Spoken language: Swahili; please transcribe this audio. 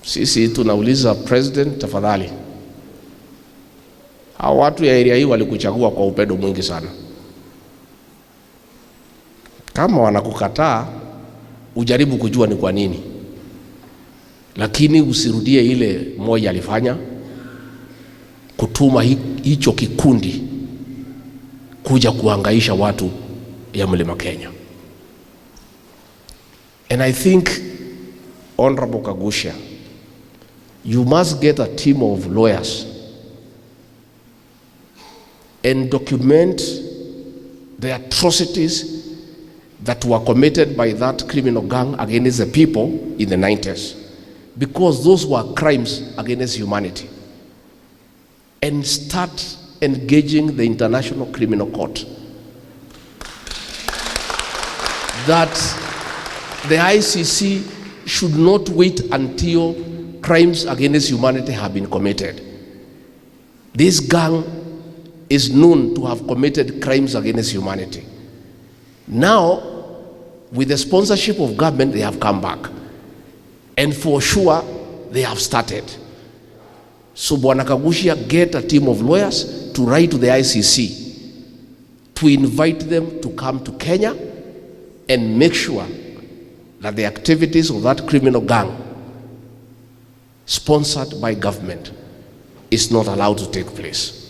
Sisi tunauliza president, tafadhali, hao watu ya area hii walikuchagua kwa upendo mwingi sana. Kama wanakukataa, ujaribu kujua ni kwa nini, lakini usirudie ile moja alifanya, kutuma hicho kikundi kuja kuhangaisha watu ya Mlima Kenya. And I think, Honorable Kagusha, you must get a team of lawyers and document the atrocities that were committed by that criminal gang against the people in the 90s, because those were crimes against humanity, and start engaging the International Criminal Court. That the ICC should not wait until crimes against humanity have been committed. This gang is known to have committed crimes against humanity. Now, with the sponsorship of government, they have come back. And for sure, they have started. So, Bwana Kagusha, get a team of lawyers to write to the ICC to invite them to come to Kenya and make sure that the activities of that criminal gang sponsored by government is not allowed to take place.